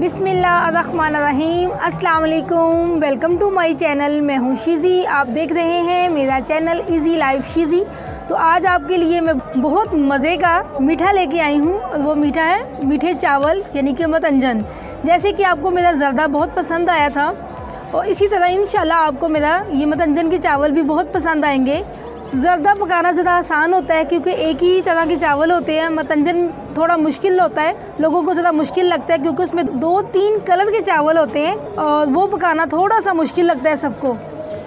बिस्मिल्लाहिर्रहमानिर्रहीम। अस्सलाम वालेकुम, वेलकम टू माय चैनल। मैं हूँ शीज़ी, आप देख रहे हैं मेरा चैनल इजी लाइफ शीज़ी। तो आज आपके लिए मैं बहुत मज़े का मीठा लेके आई हूँ और वो मीठा है मीठे चावल यानी कि मतंजन। जैसे कि आपको मेरा ज़र्दा बहुत पसंद आया था और इसी तरह इंशाल्लाह आपको मेरा ये मतंजन के चावल भी बहुत पसंद आएंगे। ज़र्दा पकाना ज़रा आसान होता है क्योंकि एक ही तरह के चावल होते हैं। मतंजन थोड़ा मुश्किल होता है, लोगों को ज़रा मुश्किल लगता है क्योंकि उसमें 2-3 कलर के चावल होते हैं और वो पकाना थोड़ा सा मुश्किल लगता है सबको।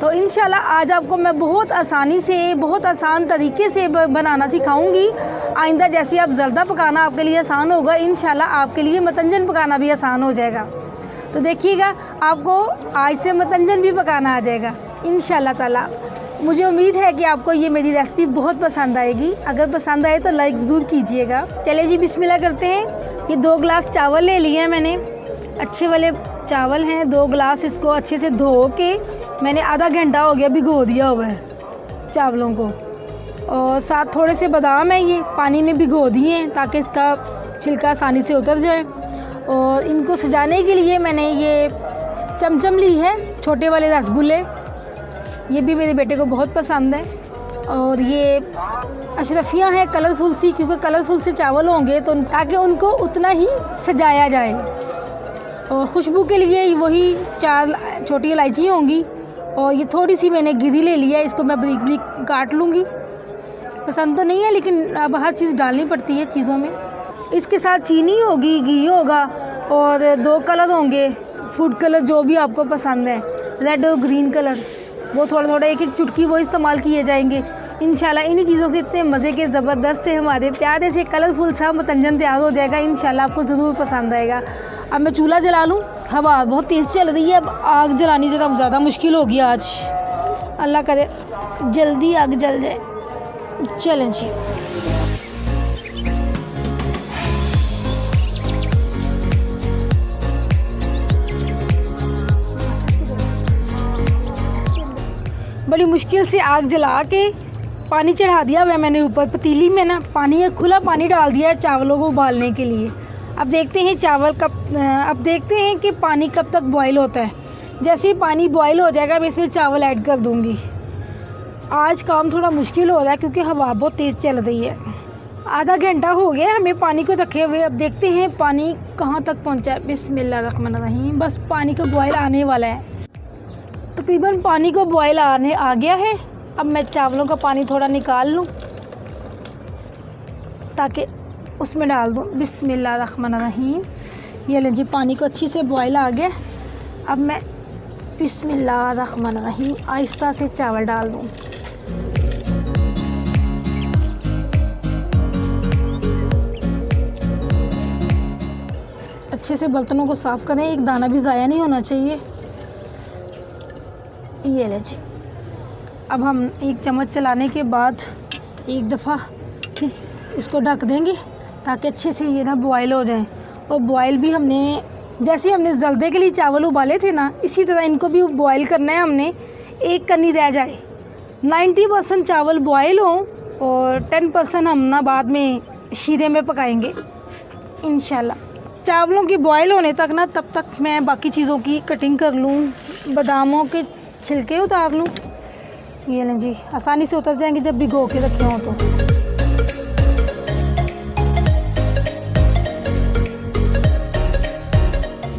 तो इंशाल्लाह आज आपको मैं बहुत आसानी से, बहुत आसान तरीके से बनाना सिखाऊंगी। आइंदा जैसे आप ज़र्दा पकाना आपके लिए आसान होगा, इंशाल्लाह आपके लिए मतंजन पकाना भी आसान हो जाएगा। तो देखिएगा, आपको आज से मतंजन भी पकाना आ जाएगा इंशाल्लाह ताला। मुझे उम्मीद है कि आपको ये मेरी रेसिपी बहुत पसंद आएगी। अगर पसंद आए तो लाइक ज़रूर कीजिएगा। चलिए जी, बिस्मिल्लाह करते हैं। ये 2 गिलास चावल ले लिए हैं मैंने, अच्छे वाले चावल हैं 2 गिलास। इसको अच्छे से धो के मैंने आधा घंटा हो गया भिगो दिया हुआ है चावलों को। और साथ थोड़े से बादाम हैं, ये पानी में भिगो दिए हैं ताकि इसका छिलका आसानी से उतर जाए। और इनको सजाने के लिए मैंने ये चमचम ली है, छोटे वाले रसगुल्ले, ये भी मेरे बेटे को बहुत पसंद है। और ये अशरफियाँ हैं कलरफुल सी, क्योंकि कलरफुल से चावल होंगे तो ताकि उनको उतना ही सजाया जाए। और खुशबू के लिए वही 4 छोटी इलायची होंगी। और ये थोड़ी सी मैंने गिरी ले लिया है, इसको मैं बारीक बारीक काट लूँगी। पसंद तो नहीं है लेकिन अब हर चीज़ डालनी पड़ती है चीज़ों में। इसके साथ चीनी होगी, घी होगा और 2 कलर होंगे, फूड कलर जो भी आपको पसंद है, रेड और ग्रीन कलर, वो थोड़ा थोड़ा एक चुटकी वो इस्तेमाल किए जाएंगे। इंशाल्लाह इन्हीं चीज़ों से इतने मज़े के ज़बरदस्त से हमारे प्यारे से कलरफुल सा मतंजन तैयार हो जाएगा। इंशाल्लाह आपको ज़रूर पसंद आएगा। अब मैं चूल्हा जला लूँ, हवा बहुत तेज़ चल रही है। अब आग जलानी ज़्यादा मुश्किल होगी आज, अल्लाह करे जल्दी आग जल जाए। चलें जी, बड़ी मुश्किल से आग जला के पानी चढ़ा दिया हुआ मैंने ऊपर पतीली में ना। पानी है, खुला पानी डाल दिया है चावलों को उबालने के लिए। अब देखते हैं अब देखते हैं कि पानी कब तक बॉईल होता है। जैसे ही पानी बॉईल हो जाएगा मैं इसमें चावल ऐड कर दूंगी। आज काम थोड़ा मुश्किल हो रहा है क्योंकि हवा बहुत तेज़ चल रही है। आधा घंटा हो गया हमें पानी को रखे हुए। अब देखते हैं पानी कहाँ तक पहुँचा है। बिस्मिल्लाहिर्रहमानिर्रहीम। बस पानी का बॉयल आने वाला है, तकरीबन पानी को बॉयल आने आ गया है। अब मैं चावलों का पानी थोड़ा निकाल लूँ ताकि उसमें डाल दूँ। बिस्मिल्लाहिर्रहमानिर्रहीम। ये लें जी, पानी को अच्छी से बॉयल आ गया। अब मैं बिस्मिल्लाहिर्रहमानिर्रहीम आहिस्ता से चावल डाल दूँ। अच्छे से बर्तनों को साफ़ करें, एक दाना भी ज़ाया नहीं होना चाहिए। ये ले जी, अब हम 1 चम्मच चलाने के बाद एक दफ़ा इसको ढक देंगे ताकि अच्छे से ये ना बॉयल हो जाए। और बॉयल भी हमने, जैसे हमने जल्दे के लिए चावल उबाले थे ना, इसी तरह इनको भी बॉयल करना है हमने। 1 कन्नी रह जाए, 90% चावल बॉयल हों और 10% हम ना बाद में शीरे में पकाएंगे इंशाल्लाह। चावलों की बॉयल होने तक ना, तब तक मैं बाकी चीज़ों की कटिंग कर लूँ। बादामों के छिलके उतार लूँ। ये लें जी, आसानी से उतर जाएंगे जब भिगो के रखे हों तो।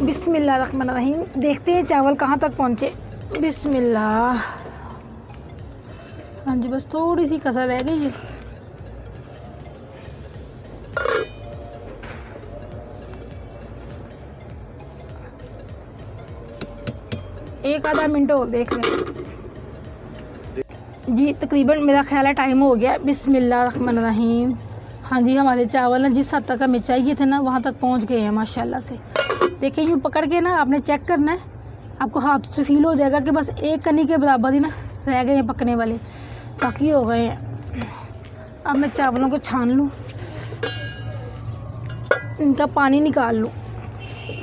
बिस्मिल्लाहिर्रहमानिर्रहीम। देखते हैं चावल कहाँ तक पहुँचे। बिस्मिल्लाह। हाँ जी, बस थोड़ी सी कसर रह गई है। एक आधा मिनट और देख लें जी। तकरीबन मेरा ख्याल है टाइम हो गया। बिस्मिल्लाहिर्रहमानिर्रहीम। हाँ जी, हमारे चावल ना जिस हद तक हमें चाहिए थे ना वहाँ तक पहुँच गए हैं माशाल्लाह से। देखिए, यूँ पकड़ के ना आपने चेक करना है, आपको हाथ से फील हो जाएगा कि बस 1 कन्नी के बराबर ही ना रह गए हैं पकने वाले, बाकी हो गए हैं। अब मैं चावलों को छान लूँ, इनका पानी निकाल लूँ।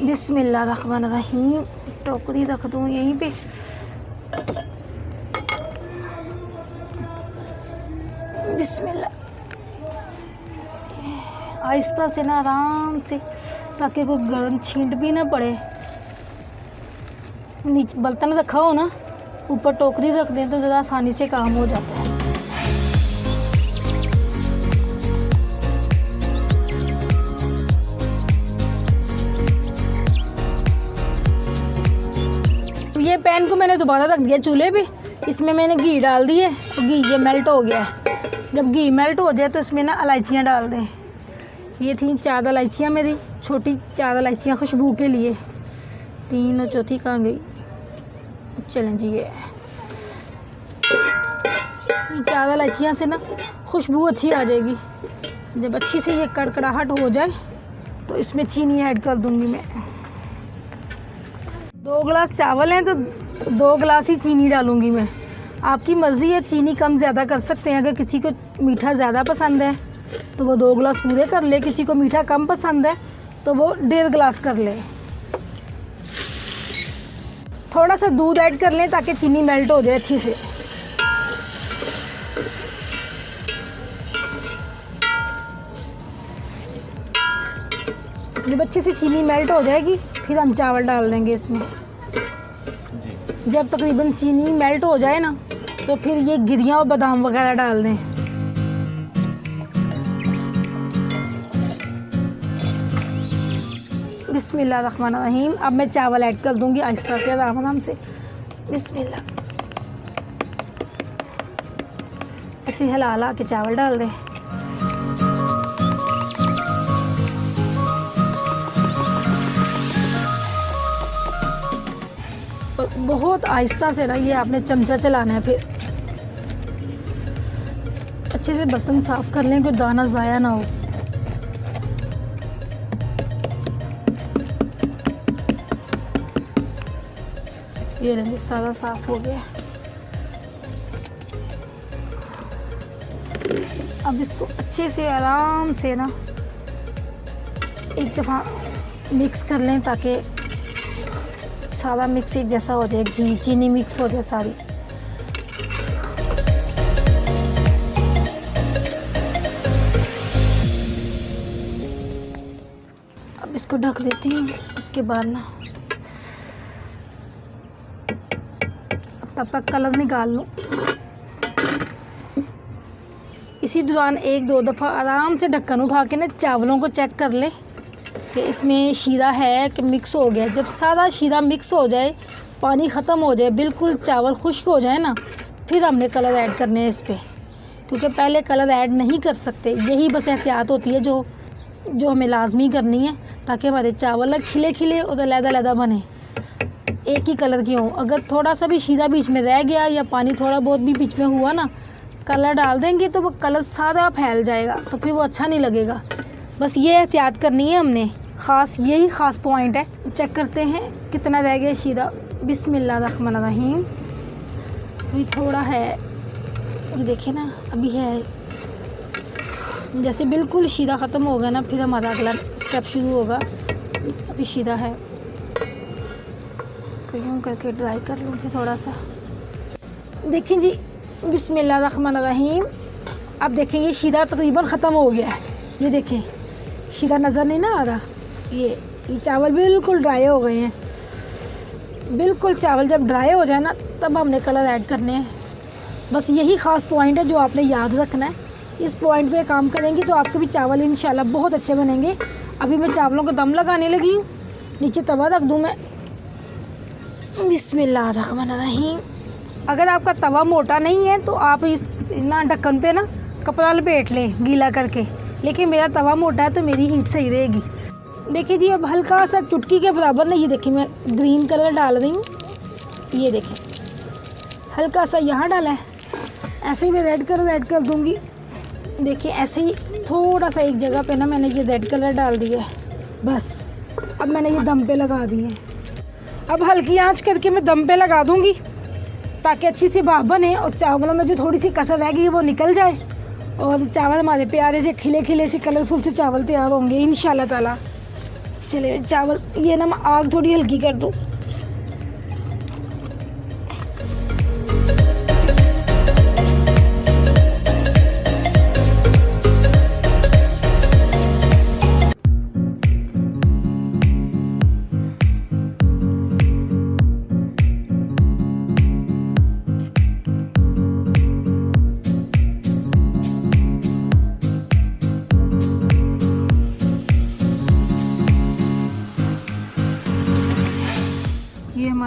बिस्मिल्लाहिर्रहमानिर्रहीम। टोकरी रख दूँ यहीं पे। बिस्मिल्लाह। आहिस्ता से ना आराम से ताकि कोई गर्म छींट भी ना पड़े। नीचे बर्तन रखा हो ना, ऊपर टोकरी रख दें तो ज़रा आसानी से काम हो जाता है। ये पैन को मैंने दोबारा रख दिया चूल्हे पे। इसमें मैंने घी डाल दी है तो घी ये मेल्ट हो गया है। जब घी मेल्ट हो जाए तो इसमें ना इलायचियाँ डाल दें। ये थी 4 इलायचियाँ मेरी, छोटी 4 इलायचियाँ खुशबू के लिए। 3 और चौथी कहाँ गई? चलें जी, ये 4 इलायचियाँ से ना खुशबू अच्छी आ जाएगी। जब अच्छी से ये कड़कड़ाहट हो जाए तो इसमें चीनी ऐड कर दूँगी मैं। 2 गिलास चावल हैं तो 2 गिलास ही चीनी डालूँगी मैं। आपकी मर्ज़ी है, चीनी कम ज़्यादा कर सकते हैं। अगर किसी को मीठा ज़्यादा पसंद है तो वो 2 गिलास पूरे कर ले, किसी को मीठा कम पसंद है तो वो 1.5 गिलास कर ले। थोड़ा सा दूध ऐड कर लें ताकि चीनी मेल्ट हो जाए अच्छी से। जब अच्छी से चीनी मेल्ट हो जाएगी फिर हम चावल डाल देंगे इसमें। जब तकरीबन चीनी मेल्ट हो जाए ना तो फिर ये गिरियाँ और बादाम वगैरह डाल दें। बिस्मिल्लाहिर्रहमानिर्रहीम। अब मैं चावल ऐड कर दूंगी आहिस्ता से, आराम आराम से। बिस्मिल्लाह। ऐसे हिला हिला के चावल डाल दें। बहुत आहिस्ता से ना ये आपने चमचा चलाना है। फिर अच्छे से बर्तन साफ़ कर लें, कोई दाना ज़ाया ना हो। ये लें, सारा साफ़ हो गया। अब इसको अच्छे से आराम से ना एक दफ़ा मिक्स कर लें ताकि सारा मिक्स एक जैसा हो जाए, घी चीनी मिक्स हो जाए सारी। अब इसको ढक देती हूँ। उसके बाद ना अब तब तक कलर निकाल लूँ। इसी दौरान 1-2 दफ़ा आराम से ढक्कन उठा के ना चावलों को चेक कर लें कि इसमें शीरा है कि मिक्स हो गया। जब सारा शीरा मिक्स हो जाए, पानी ख़त्म हो जाए, बिल्कुल चावल खुश्क हो जाए ना, फिर हमने कलर ऐड करने हैं इस पर, क्योंकि पहले कलर ऐड नहीं कर सकते। यही बस एहतियात होती है जो हमें लाजमी करनी है ताकि हमारे चावल ना खिले खिले और अलग-अलग बने, एक ही कलर के हों। अगर थोड़ा सा भी शीरा बीच में रह गया या पानी थोड़ा बहुत भी बीच में हुआ ना, कलर डाल देंगे तो वो कलर सारा फैल जाएगा, तो फिर वो अच्छा नहीं लगेगा। बस ये एहतियात करनी है हमने, यही ख़ास पॉइंट है। चेक करते हैं कितना रह गया शीरा। बिस्मिल्लाहिर्रहमानिर्रहीम। अभी थोड़ा है, ये देखिए ना, अभी है। जैसे बिल्कुल शीरा ख़त्म होगा ना, फिर हमारा अगला स्टेप शुरू होगा। अभी शीरा है, इसको यूँ करके ड्राई कर लूँगी थोड़ा सा। देखिए जी, बिस्मिल्लाहिर्रहमानिर्रहीम। अब देखें ये शीरा तकरीबन ख़त्म हो गया है। ये देखें शीरा नज़र नहीं ना आ रहा। ये चावल बिल्कुल ड्राई हो गए हैं। बिल्कुल चावल जब ड्राई हो जाए ना तब हमने कलर ऐड करने हैं। बस यही ख़ास पॉइंट है जो आपने याद रखना है। इस पॉइंट पे काम करेंगे तो आपके भी चावल इंशाल्लाह बहुत अच्छे बनेंगे। अभी मैं चावलों को दम लगाने लगी हूँ। नीचे तवा रख दूँ मैं। बिस्मिल्लाहिर्रहमानिर्रहीम। अगर आपका तवा मोटा नहीं है तो आप इस ना ढक्कन पे ना कपड़ा लपेट लें गीला करके, लेकिन मेरा तवा मोटा है तो मेरी हीट सही रहेगी। देखिए जी, अब हल्का सा चुटकी के बराबर ना, ये देखिए मैं ग्रीन कलर डाल रही हूँ। ये देखें हल्का सा यहाँ डाला है, ऐसे ही मैं रेड कलर ऐड कर दूँगी। देखिए ऐसे ही थोड़ा सा एक जगह पे ना मैंने ये रेड कलर डाल दिया है। बस अब मैंने ये दम पे लगा दिए हैं। अब हल्की आंच करके मैं दम पे लगा दूँगी ताकि अच्छी सी भाप बने और चावलों में जो थोड़ी सी कसर रहेगी वो निकल जाए और चावल हमारे प्यारे से खिले खिले से कलरफुल से चावल तैयार होंगे इंशाल्लाह ताला। चलिए चावल, ये ना मैं आग थोड़ी हल्की कर दूँ।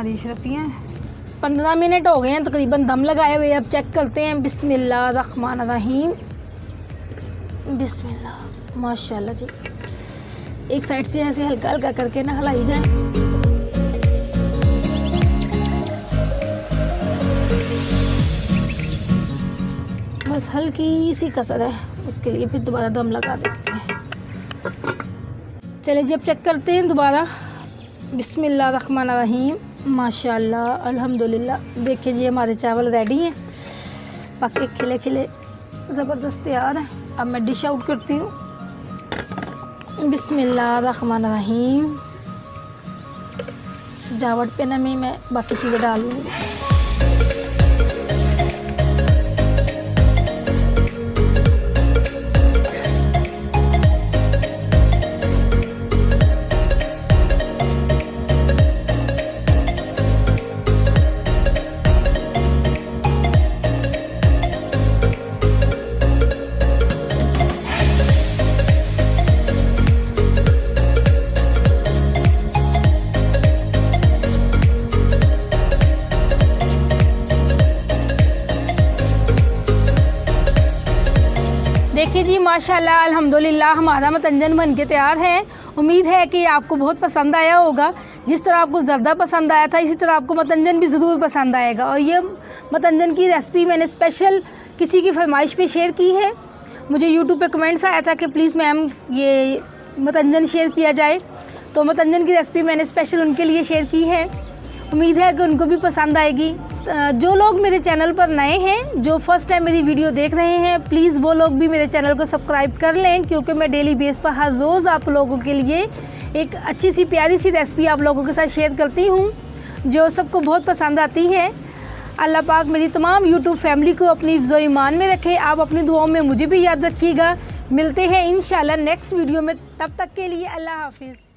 हमारी अशरफियाँ। 15 मिनट हो गए हैं तकरीबन दम लगाए हुए। अब चेक करते हैं। बिस्मिल्लाहिर्रहमानिर्रहीम। बिस्मिल्लाह। माशाल्लाह जी, एक साइड से ऐसे हल्का हल्का करके ना हिलाई जाए। बस हल्की सी कसर है, उसके लिए फिर दोबारा दम लगा देते हैं। चलिए जी, अब चेक करते हैं दोबारा। बिस्मिल्लाहिर्रहमानिर्रहीम। माशाल्लाह, अल्हम्दुलिल्लाह। देखिए जी, हमारे चावल रेडी हैं, पक्के खिले खिले ज़बरदस्त तैयार हैं। अब मैं डिश आउट करती हूँ। बिस्मिल्लाहिर्रहमानिर्रहीम। सजावट पे ना मैं बाकी चीज़ें डालूँगी। देखिए जी, माशाल्लाह अल्हम्दुलिल्लाह हमारा मतंजन बन के तैयार है। उम्मीद है कि आपको बहुत पसंद आया होगा। जिस तरह आपको ज़र्दा पसंद आया था, इसी तरह आपको मतंजन भी ज़रूर पसंद आएगा। और ये मतंजन की रेसिपी मैंने स्पेशल किसी की फरमाइश पे शेयर की है। मुझे यूट्यूब पे कमेंट्स आया था कि प्लीज़ मैम ये मतंजन शेयर किया जाए, तो मतंजन की रेसिपी मैंने स्पेशल उनके लिए शेयर की है। उम्मीद है कि उनको भी पसंद आएगी। जो लोग मेरे चैनल पर नए हैं, जो फर्स्ट टाइम मेरी वीडियो देख रहे हैं, प्लीज़ वो लोग भी मेरे चैनल को सब्सक्राइब कर लें, क्योंकि मैं डेली बेस पर हर रोज़ आप लोगों के लिए एक अच्छी सी प्यारी सी रेसिपी आप लोगों के साथ शेयर करती हूँ, जो सबको बहुत पसंद आती है। अल्लाह पाक मेरी तमाम यूट्यूब फैमिली को अपनी हिफ्ज़ और ईमान में रखे। आप अपनी दुआओं में मुझे भी याद रखिएगा। मिलते हैं इंशाल्लाह नेक्स्ट वीडियो में, तब तक के लिए अल्लाह हाफिज़।